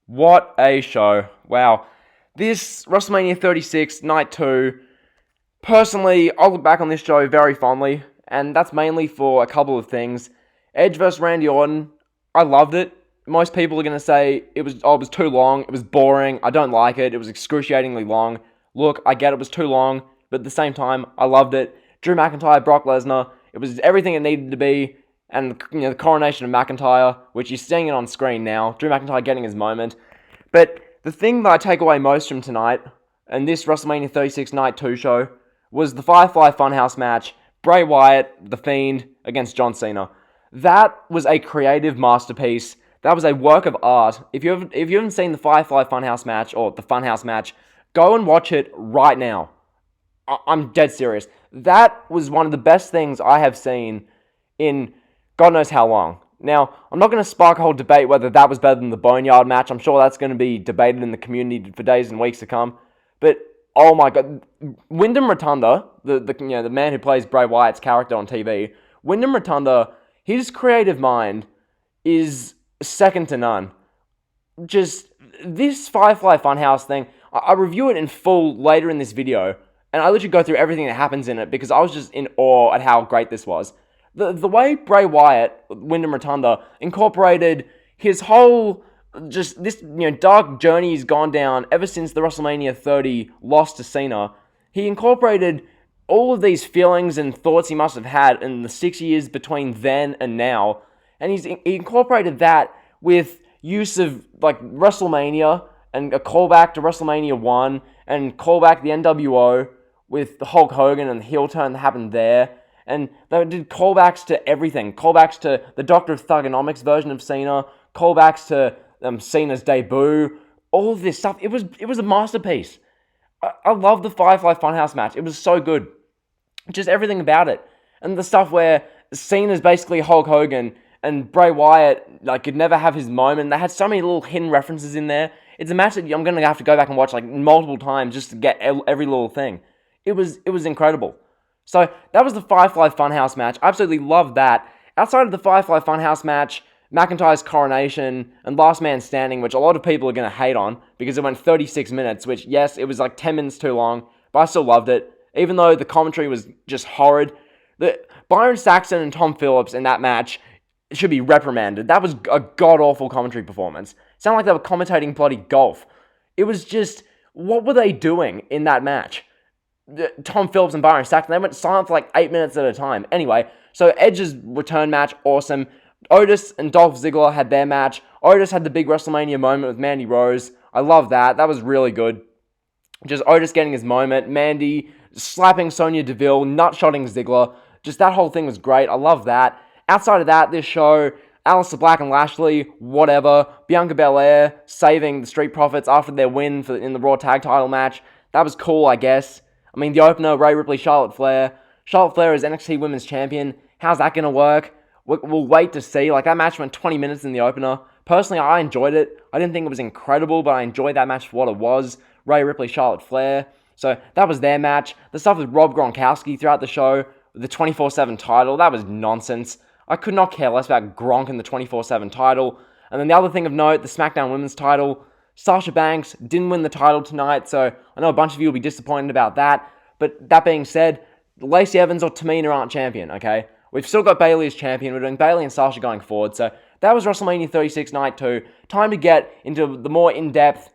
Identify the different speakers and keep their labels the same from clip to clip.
Speaker 1: What a show. Wow. This WrestleMania 36, Night 2, personally, I'll look back on this show very fondly, and that's mainly for a couple of things. Edge vs Randy Orton, I loved it. Most people are going to say it was too long, it was boring, I don't like it, it was excruciatingly long. Look, I get it was too long, but at the same time, I loved it. Drew McIntyre, Brock Lesnar, it was everything it needed to be, and the coronation of McIntyre, which you're seeing it on screen now, Drew McIntyre getting his moment. But the thing that I take away most from tonight, and this WrestleMania 36 Night 2 show, was the Firefly Funhouse match, Bray Wyatt, The Fiend, against John Cena. That was a creative masterpiece. That was a work of art. If you haven't seen the Firefly Funhouse match, or the Funhouse match, go and watch it right now. I'm dead serious. That was one of the best things I have seen in God knows how long. Now, I'm not going to spark a whole debate whether that was better than the Boneyard match. I'm sure that's going to be debated in the community for days and weeks to come. But, oh my god, Wyndham Rotunda, the man who plays Bray Wyatt's character on TV, Wyndham Rotunda, his creative mind is second to none. Just, this Firefly Funhouse thing, I review it in full later in this video, and I literally go through everything that happens in it because I was just in awe at how great this was. The way Bray Wyatt, Wyndham Rotunda, incorporated his whole, just this dark journey he's gone down ever since the WrestleMania 30 loss to Cena, he incorporated all of these feelings and thoughts he must have had in the 6 years between then and now, and he incorporated that with use of like WrestleMania and a callback to WrestleMania 1 and callback to the NWO with the Hulk Hogan and the heel turn that happened there. And they did callbacks to everything. Callbacks to the Doctor of Thugonomics version of Cena. Callbacks to Cena's debut. All of this stuff. It was a masterpiece. I love the Firefly Funhouse match. It was so good. Just everything about it. And the stuff where Cena's basically Hulk Hogan and Bray Wyatt could never have his moment. They had so many little hidden references in there. It's a match that I'm going to have to go back and watch multiple times just to get every little thing. It was incredible. So, that was the Firefly Funhouse match. I absolutely loved that. Outside of the Firefly Funhouse match, McIntyre's coronation and Last Man Standing, which a lot of people are going to hate on because it went 36 minutes, which, yes, it was 10 minutes too long, but I still loved it. Even though the commentary was just horrid. Byron Saxton and Tom Phillips in that match should be reprimanded. That was a god-awful commentary performance. It sounded like they were commentating bloody golf. It was just, what were they doing in that match? Tom Phillips and Byron Saxton, they went silent for 8 minutes at a time. Anyway, so Edge's return match, awesome. Otis and Dolph Ziggler had their match. Otis had the big WrestleMania moment with Mandy Rose. I love that. That was really good. Just Otis getting his moment. Mandy slapping Sonya Deville, nutshotting Ziggler. Just that whole thing was great. I love that. Outside of that, this show, Aleister Black and Lashley, whatever. Bianca Belair saving the Street Profits after their win in the Raw Tag Title match. That was cool, I guess. I mean, the opener, Rhea Ripley, Charlotte Flair. Charlotte Flair is NXT Women's Champion. How's that going to work? We'll wait to see. That match went 20 minutes in the opener. Personally, I enjoyed it. I didn't think it was incredible, but I enjoyed that match for what it was. Rhea Ripley, Charlotte Flair. So, that was their match. The stuff with Rob Gronkowski throughout the show, the 24/7 title, that was nonsense. I could not care less about Gronk and the 24/7 title. And then the other thing of note, the SmackDown Women's title. Sasha Banks didn't win the title tonight, so I know a bunch of you will be disappointed about that. But that being said, Lacey Evans or Tamina aren't champion, okay? We've still got Bayley as champion. We're doing Bayley and Sasha going forward. So that was WrestleMania 36 Night 2. Time to get into the more in-depth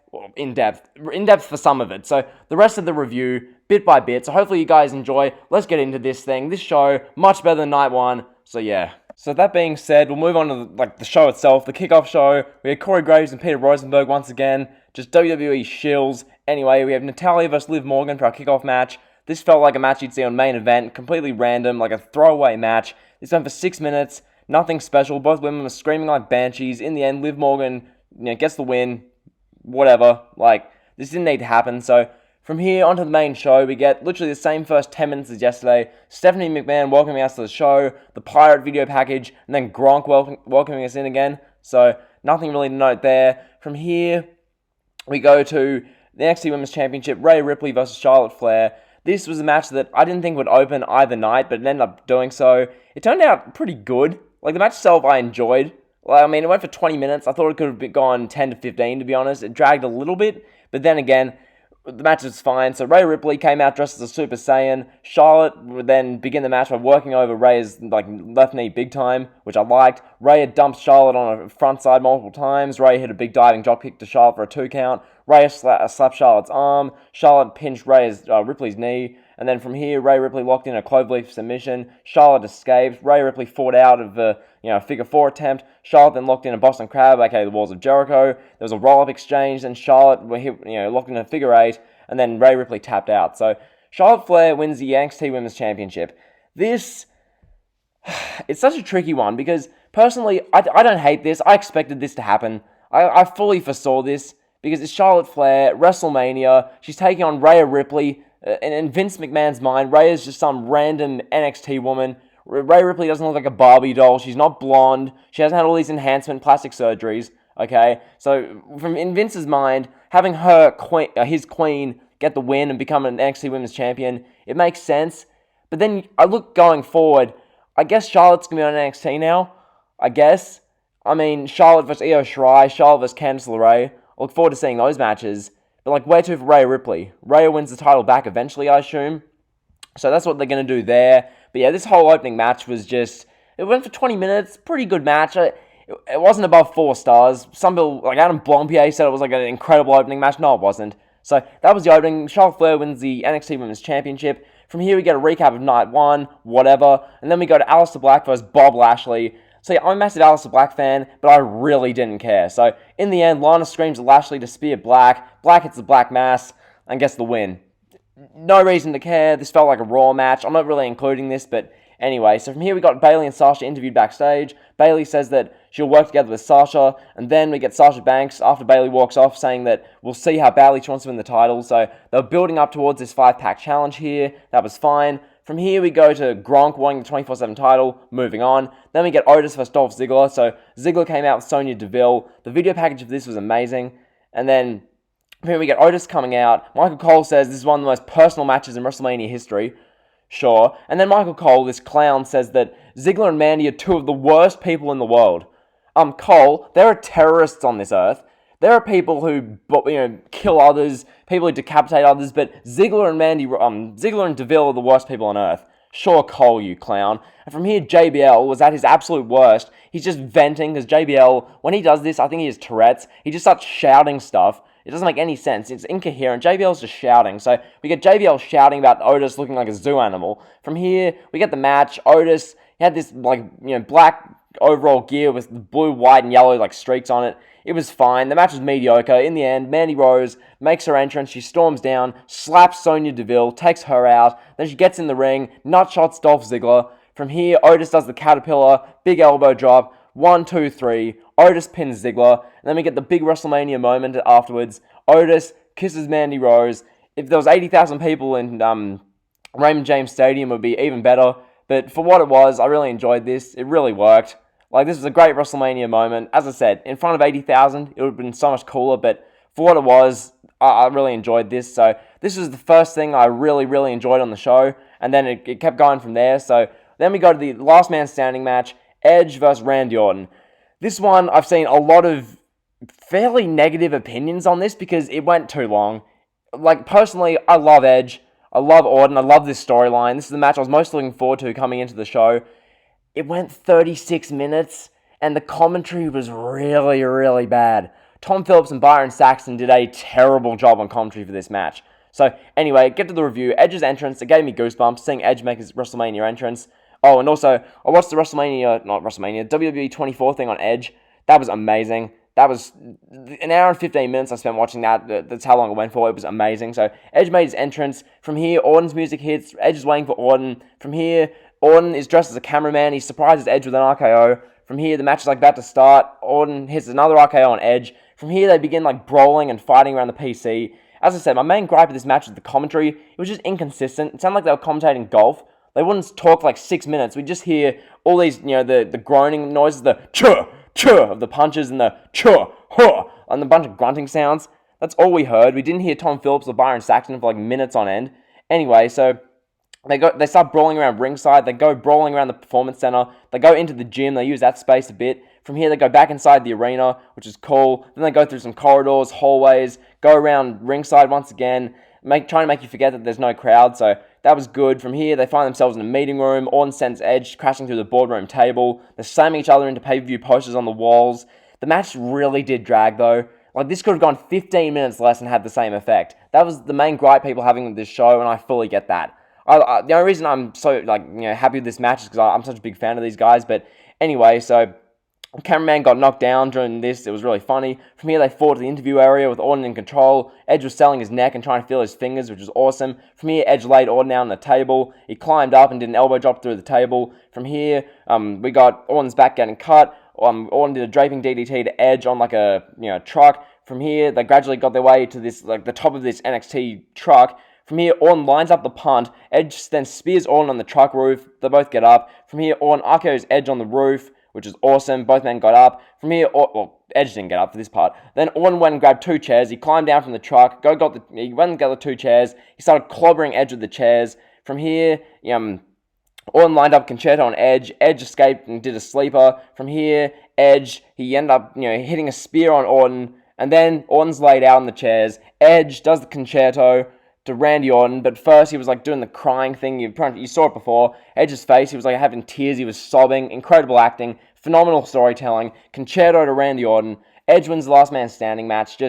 Speaker 1: for some of it. So the rest of the review, bit by bit. So hopefully you guys enjoy. Let's get into this thing. This show, much better than Night 1. So yeah. So that being said, we'll move on to the show itself, the kickoff show. We had Corey Graves and Peter Rosenberg once again, just WWE shills. Anyway, we have Natalya vs. Liv Morgan for our kickoff match. This felt like a match you'd see on main event, completely random, like a throwaway match. This went for 6 minutes, nothing special. Both women were screaming like banshees. In the end, Liv Morgan gets the win. Whatever. This didn't need to happen. So from here onto the main show, we get literally the same first 10 minutes as yesterday. Stephanie McMahon welcoming us to the show, the Pirate video package, and then Gronk welcoming us in again. So nothing really to note there. From here, we go to the NXT Women's Championship, Rhea Ripley versus Charlotte Flair. This was a match that I didn't think would open either night, but it ended up doing so. It turned out pretty good. The match itself I enjoyed. Well, I mean, it went for 20 minutes. I thought it could have gone 10 to 15, to be honest. It dragged a little bit, but then again, the match was fine. So Rhea Ripley came out dressed as a Super Saiyan. Charlotte would then begin the match by working over Rhea's left knee big time, which I liked. Rhea dumped Charlotte on a front side multiple times. Rhea hit a big diving dropkick to Charlotte for a 2 count. Rhea slapped Charlotte's arm. Charlotte pinched Ripley's knee. And then from here, Rhea Ripley locked in a cloverleaf submission. Charlotte escaped. Rhea Ripley fought out of a figure 4 attempt. Charlotte then locked in a Boston Crab, aka the Walls of Jericho. There was a roll-up exchange, and Charlotte locked in a figure 8, and then Rhea Ripley tapped out. So Charlotte Flair wins the NXT Women's Championship. It's such a tricky one, because personally, I don't hate this. I expected this to happen. I fully foresaw this, because it's Charlotte Flair, WrestleMania. She's taking on Rhea Ripley. And in Vince McMahon's mind, Rhea is just some random NXT woman. Rhea Ripley doesn't look like a Barbie doll. She's not blonde. She hasn't had all these enhancement plastic surgeries. Okay, so in Vince's mind, having his queen, get the win and become an NXT Women's Champion, it makes sense. But then I look going forward. I guess Charlotte's gonna be on NXT now. I guess. I mean, Charlotte versus Io Shirai, Charlotte versus Candice LeRae. I look forward to seeing those matches. But where to for Rhea Ripley? Rhea wins the title back eventually, I assume. So that's what they're going to do there. But yeah, this whole opening match was just... It went for 20 minutes. Pretty good match. It wasn't above 4 stars. Some people, like Adam Blompier, said it was an incredible opening match. No, it wasn't. So that was the opening. Charlotte Flair wins the NXT Women's Championship. From here, we get a recap of Night 1, whatever. And then we go to Aleister Black versus Bob Lashley. So yeah, I'm a massive Aleister Black fan, but I really didn't care. So in the end, Lana screams at Lashley to spear Black. Black hits the Black Mass and gets the win. No reason to care. This felt like a Raw match. I'm not really including this, but anyway. So from here, we got Bayley and Sasha interviewed backstage. Bayley says that she'll work together with Sasha, and then we get Sasha Banks after Bayley walks off saying that we'll see how badly she wants to win the title. So they're building up towards this 5-pack challenge here. That was fine. From here, we go to Gronk wanting the 24/7 title, moving on. Then we get Otis vs Dolph Ziggler. So Ziggler came out with Sonya Deville. The video package of this was amazing. And then from here, we get Otis coming out. Michael Cole says this is one of the most personal matches in WrestleMania history. Sure. And then Michael Cole, this clown, says that Ziggler and Mandy are 2 of the worst people in the world. Cole, there are terrorists on this earth. There are people who, kill others, people who decapitate others, but Ziggler and Deville are the worst people on earth. Sure, Cole, you clown. And from here, JBL was at his absolute worst. He's just venting, because JBL, when he does this, I think he has Tourette's. He just starts shouting stuff. It doesn't make any sense. It's incoherent. JBL's just shouting. So we get JBL shouting about Otis looking like a zoo animal. From here, we get the match. Otis, he had this, black overall gear with blue, white, and yellow, streaks on it. It was fine. The match was mediocre. In the end, Mandy Rose makes her entrance. She storms down, slaps Sonya Deville, takes her out. Then she gets in the ring, nutshots Dolph Ziggler. From here, Otis does the caterpillar, big elbow drop. 1, 2, 3. Otis pins Ziggler. And then we get the big WrestleMania moment afterwards. Otis kisses Mandy Rose. If there was 80,000 people in Raymond James Stadium, it would be even better. But for what it was, I really enjoyed this. It really worked. This was a great WrestleMania moment. As I said, in front of 80,000, it would have been so much cooler, but for what it was, I really enjoyed this. So this was the first thing I really, really enjoyed on the show, and then it kept going from there. So then we go to the last man standing match, Edge vs Randy Orton. This one, I've seen a lot of fairly negative opinions on this because it went too long. Personally, I love Edge. I love Orton. I love this storyline. This is the match I was most looking forward to coming into the show. It went 36 minutes, and the commentary was really, really bad. Tom Phillips and Byron Saxton did a terrible job on commentary for this match. So, anyway, get to the review. Edge's entrance, it gave me goosebumps, seeing Edge make his WrestleMania entrance. Oh, and also, I watched the WWE 24 thing on Edge. That was amazing. That was an hour and 15 minutes I spent watching that. That's how long it went for. It was amazing. So, Edge made his entrance. From here, Orton's music hits. Edge is waiting for Orton. From here, Orton is dressed as a cameraman. He surprises Edge with an RKO. From here, the match is about to start. Orton hits another RKO on Edge. From here, they begin brawling and fighting around the PC. As I said, my main gripe with this match was the commentary. It was just inconsistent. It sounded like they were commentating golf. They wouldn't talk 6 minutes. We'd just hear all these, the groaning noises, the chuh of the punches, and the chuh, huh, and a bunch of grunting sounds. That's all we heard. We didn't hear Tom Phillips or Byron Saxton for minutes on end. Anyway, so They start brawling around ringside. They go brawling around the performance center. They go into the gym. They use that space a bit. From here, they go back inside the arena, which is cool. Then they go through some corridors, hallways, go around ringside once again, trying to make you forget that there's no crowd. So that was good. From here, they find themselves in a meeting room. Orton sends Edge crashing through the boardroom table. They're slamming each other into pay-per-view posters on the walls. The match really did drag, though. Like, this could have gone 15 minutes less and had the same effect. That was the main gripe people having with this show, and I fully get that. The only reason I'm so happy with this match is because I'm such a big fan of these guys. But anyway, so cameraman got knocked down during this. It was really funny. From here, they fought to the interview area with Orton in control. Edge was selling his neck and trying to feel his fingers, which was awesome. From here, Edge laid Orton down on the table. He climbed up and did an elbow drop through the table. From here, we got Orton's back getting cut. Orton did a draping DDT to Edge on like a truck. From here, they gradually got their way to this the top of this NXT truck. From here, Orton lines up the punt. Edge then spears Orton on the truck roof. They both get up. From here, Orton RKO's Edge on the roof, which is awesome. Both men got up. From here, Edge didn't get up for this part. Then Orton went and grabbed 2 chairs. He climbed down from the truck. He went and got the 2 chairs. He started clobbering Edge with the chairs. From here, Orton lined up Concerto on Edge. Edge escaped and did a sleeper. From here, Edge, he ended up hitting a spear on Orton. And then Orton's laid out in the chairs. Edge does the Concerto to Randy Orton, but first he was doing the crying thing. You saw it before. Edge's face, he was having tears. He was sobbing. Incredible acting. Phenomenal storytelling. Concerto to Randy Orton. Edge wins the last man standing match.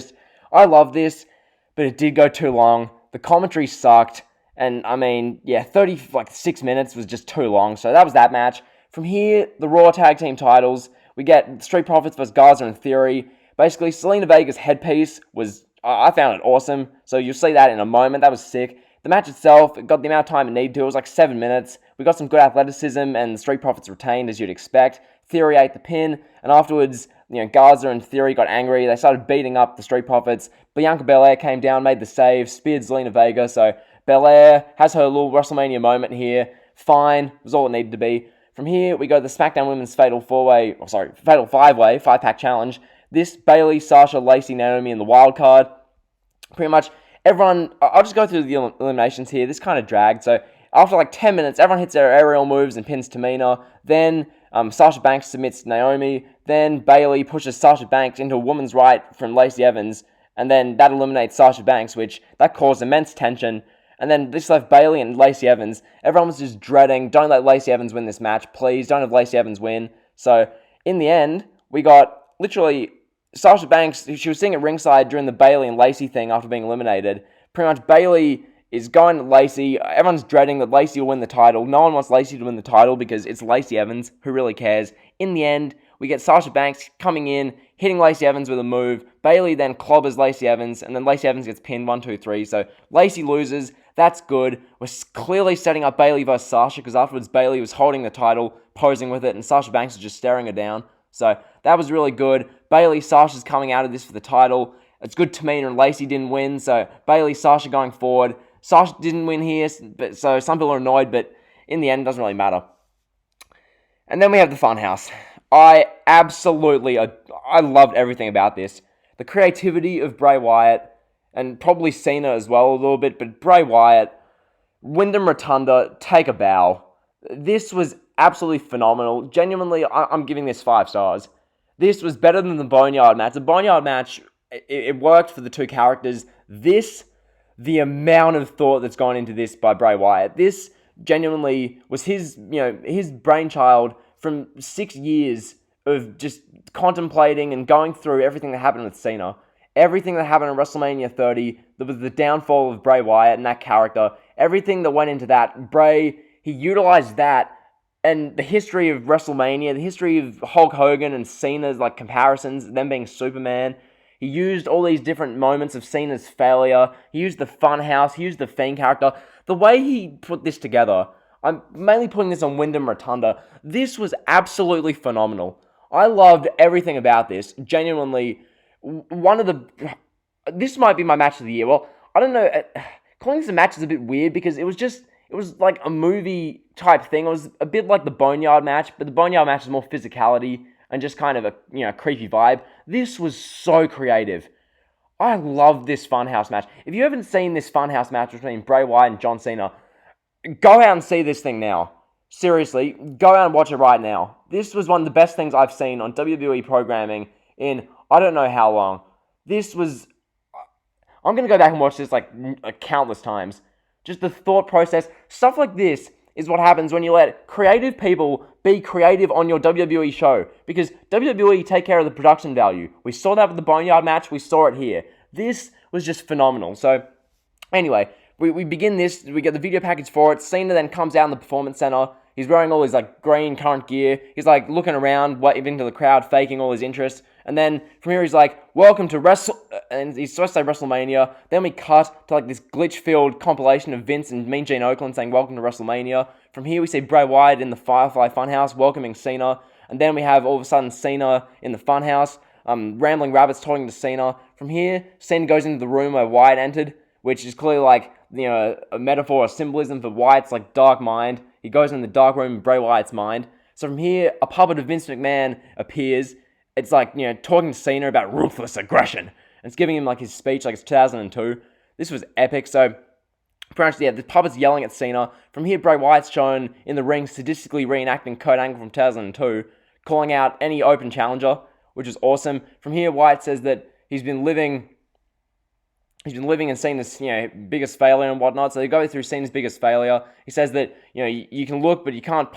Speaker 1: I love this, but it did go too long. The commentary sucked. And 36 minutes was just too long. So that was that match. From here, the Raw Tag Team titles. We get Street Profits vs. Garza and Theory. Basically, Selena Vega's headpiece was, I found it awesome. So you'll see that in a moment. That was sick. The match itself, it got the amount of time it needed to. It was 7 minutes. We got some good athleticism, and the Street Profits retained, as you'd expect. Theory ate the pin, and afterwards, Garza and Theory got angry. They started beating up the Street Profits. Bianca Belair came down, made the save, speared Zelina Vega. So Belair has her little WrestleMania moment here. Fine, was all it needed to be. From here, we go to the SmackDown Women's Fatal 5-Way, 5-Pack Challenge. This, Bayley, Sasha, Lacey, Naomi, and the wild card. Pretty much everyone, I'll just go through the eliminations here. This kind of dragged. So after 10 minutes, everyone hits their aerial moves and pins Tamina. Then Sasha Banks submits Naomi. Then Bayley pushes Sasha Banks into a woman's right from Lacey Evans. And then that eliminates Sasha Banks, that caused immense tension. And then this left Bayley and Lacey Evans. Everyone was just dreading, don't let Lacey Evans win this match, please. Don't have Lacey Evans win. So in the end, we got literally Sasha Banks, she was sitting at ringside during the Bayley and Lacey thing after being eliminated. Pretty much Bayley is going to Lacey. Everyone's dreading that Lacey will win the title. No one wants Lacey to win the title because it's Lacey Evans. Who really cares? In the end, we get Sasha Banks coming in, hitting Lacey Evans with a move. Bayley then clobbers Lacey Evans, and then Lacey Evans gets pinned 1, 2, 3. So Lacey loses. That's good. We're clearly setting up Bayley versus Sasha because afterwards Bayley was holding the title, posing with it, and Sasha Banks was just staring her down. So that was really good. Bayley, Sasha's coming out of this for the title. It's good Tamina and Lacey didn't win, so Bayley, Sasha going forward. Sasha didn't win here, so some people are annoyed, but in the end, it doesn't really matter. And then we have the Funhouse. I loved everything about this. The creativity of Bray Wyatt, and probably Cena as well a little bit, but Bray Wyatt, Wyndham Rotunda, take a bow. This was absolutely phenomenal. Genuinely, I'm giving this 5 stars. This was better than the Boneyard match. The Boneyard match, it worked for the 2 characters. The amount of thought that's gone into this by Bray Wyatt. This genuinely was his brainchild from 6 years of just contemplating and going through everything that happened with Cena. Everything that happened in WrestleMania 30, that was the downfall of Bray Wyatt and that character. Everything that went into that, Bray, he utilized that. And the history of WrestleMania, the history of Hulk Hogan and Cena's comparisons, them being Superman. He used all these different moments of Cena's failure. He used the Funhouse. He used the Fiend character. The way he put this together, I'm mainly putting this on Wyndham Rotunda. This was absolutely phenomenal. I loved everything about this. Genuinely, this might be my match of the year. Well, I don't know. Calling this a match is a bit weird because it was like a movie type thing. It was a bit like the Boneyard match, but the Boneyard match is more physicality and just kind of a creepy vibe. This was so creative. I love this Funhouse match. If you haven't seen this Funhouse match between Bray Wyatt and John Cena, Go out and see this thing now. Seriously, go out and watch it right now. This was one of the best things I've seen on WWE programming in I don't know how long. This was... I'm going to go back and watch this like countless times. Just the thought process. Stuff like this is what happens when you let creative people be creative on your WWE show. Because WWE take care of the production value. We saw that with the Boneyard match. We saw it here. This was just phenomenal. So, anyway, we begin this. We get the video package for it. Cena then comes out in the Performance Center. He's wearing all his like green current gear. He's like looking around, waving to the crowd, faking all his interest. And then from here he's like, welcome to and he's supposed to say WrestleMania. Then we cut to like this glitch-filled compilation of Vince and Mean Gene Okerlund saying welcome to WrestleMania. From here we see Bray Wyatt in the Firefly Funhouse welcoming Cena. And then we have all of a sudden Cena in the Funhouse, rambling rabbits talking to Cena. From here, Cena goes into the room where Wyatt entered, which is clearly like, you know, a metaphor or symbolism for Wyatt's like dark mind. He goes in the dark room in Bray Wyatt's mind. So from here, a puppet of Vince McMahon appears. It's like, you know, talking to Cena about ruthless aggression. And it's giving him like his speech like it's 2002. This was epic. So, pretty much, yeah, the puppet's yelling at Cena. From here, Bray Wyatt's shown in the ring sadistically reenacting Kurt Angle from 2002, calling out any open challenger, which is awesome. From here, Wyatt says that he's been living and Cena's, you know, biggest failure and whatnot. So they go through Cena's biggest failure. He says that, you know, you can look, but you can't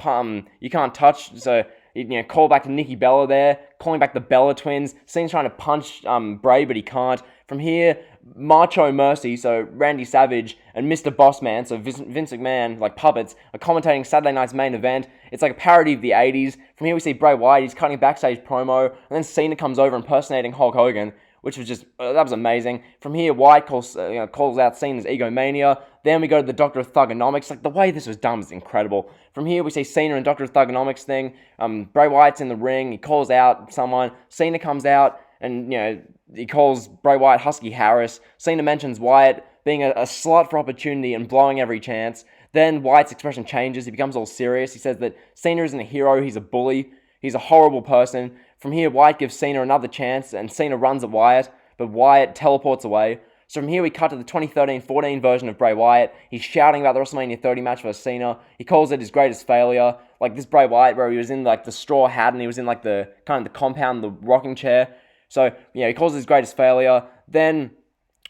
Speaker 1: touch. So, you know, call back to Nikki Bella there, calling back the Bella twins. Cena's trying to punch Bray, but he can't. From here, Macho Mercy, so Randy Savage, and Mr. Bossman, so Vince McMahon, like puppets, are commentating Saturday night's main event. It's like a parody of the 80s. From here we see Bray Wyatt, he's cutting a backstage promo, and then Cena comes over impersonating Hulk Hogan, which was just, that was amazing. From here, Wyatt calls out Cena's egomania. Then we go to the Doctor of Thugonomics. Like, the way this was done was incredible. From here, we see Cena and Doctor of Thugonomics thing. Bray Wyatt's in the ring. He calls out someone. Cena comes out, and, you know, he calls Bray Wyatt Husky Harris. Cena mentions Wyatt being a slut for opportunity and blowing every chance. Then Wyatt's expression changes. He becomes all serious. He says that Cena isn't a hero. He's a bully. He's a horrible person. From here, Wyatt gives Cena another chance, and Cena runs at Wyatt, but Wyatt teleports away. So from here, we cut to the 2013-14 version of Bray Wyatt. He's shouting about the WrestleMania 30 match versus Cena. He calls it his greatest failure. Like this Bray Wyatt, where he was in like the straw hat, and he was in like the kind of the compound, the rocking chair. So, you know, he calls it his greatest failure. Then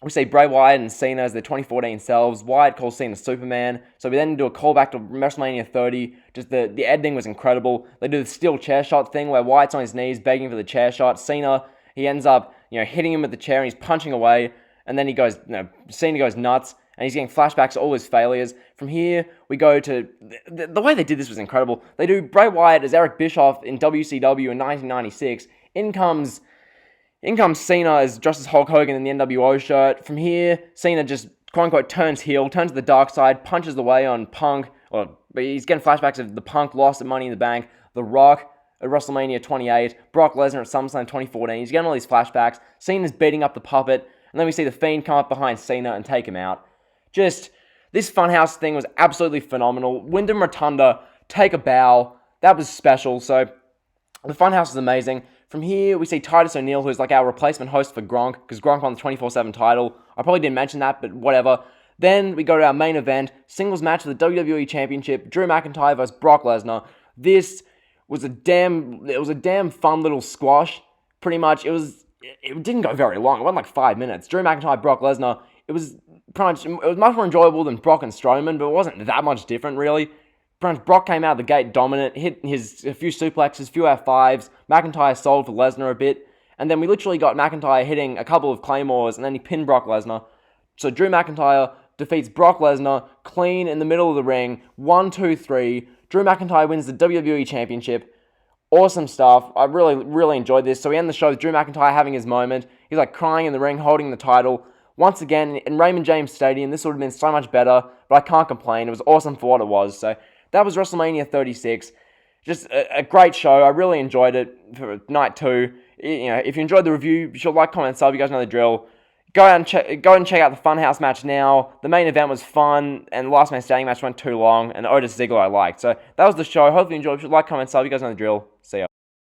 Speaker 1: we see Bray Wyatt and Cena as their 2014 selves. Wyatt calls Cena Superman. So we then do a callback to WrestleMania 30. Just the editing was incredible. They do the steel chair shot thing where Wyatt's on his knees begging for the chair shot. Cena, he ends up, you know, hitting him with the chair and he's punching away. And then he goes, you know, Cena goes nuts and he's getting flashbacks to all his failures. From here, we go to, the way they did this was incredible. They do Bray Wyatt as Eric Bischoff in WCW in 1996. In comes Cena as dressed as Hulk Hogan in the NWO shirt. From here, Cena just quote-unquote turns heel, turns to the dark side, punches away on Punk, but he's getting flashbacks of the Punk lost at Money in the Bank, The Rock at WrestleMania 28, Brock Lesnar at SummerSlam 2014. He's getting all these flashbacks. Cena's beating up the puppet, and then we see the Fiend come up behind Cena and take him out. Just, this Funhouse thing was absolutely phenomenal. Wyndham Rotunda, take a bow. That was special, so the Funhouse is amazing. From here, we see Titus O'Neil, who's like our replacement host for Gronk, because Gronk won the 24/7 title. I probably didn't mention that, but whatever. Then we go to our main event, singles match for the WWE Championship, Drew McIntyre versus Brock Lesnar. This was a damn fun little squash. Pretty much, it didn't go very long. It went like 5 minutes. Drew McIntyre, Brock Lesnar. It was much more enjoyable than Brock and Strowman, but it wasn't that much different, really. Brock came out of the gate dominant, hit a few suplexes, few F5s. McIntyre sold for Lesnar a bit. And then we literally got McIntyre hitting a couple of claymores, and then he pinned Brock Lesnar. So Drew McIntyre defeats Brock Lesnar clean in the middle of the ring. 1, 2, 3. Drew McIntyre wins the WWE Championship. Awesome stuff. I really, really enjoyed this. So we end the show with Drew McIntyre having his moment. He's like crying in the ring, holding the title. Once again, in Raymond James Stadium, this would have been so much better, but I can't complain. It was awesome for what it was. So that was WrestleMania 36. Just a great show. I really enjoyed it for night 2. You know, if you enjoyed the review, be sure to like, comment, sub. You guys know the drill. Go and check out the Funhouse match now. The main event was fun, and the last man standing match went too long, and Otis Ziggler I liked. So that was the show. Hopefully you enjoyed. Be sure to like, comment, sub. You guys know the drill. See ya.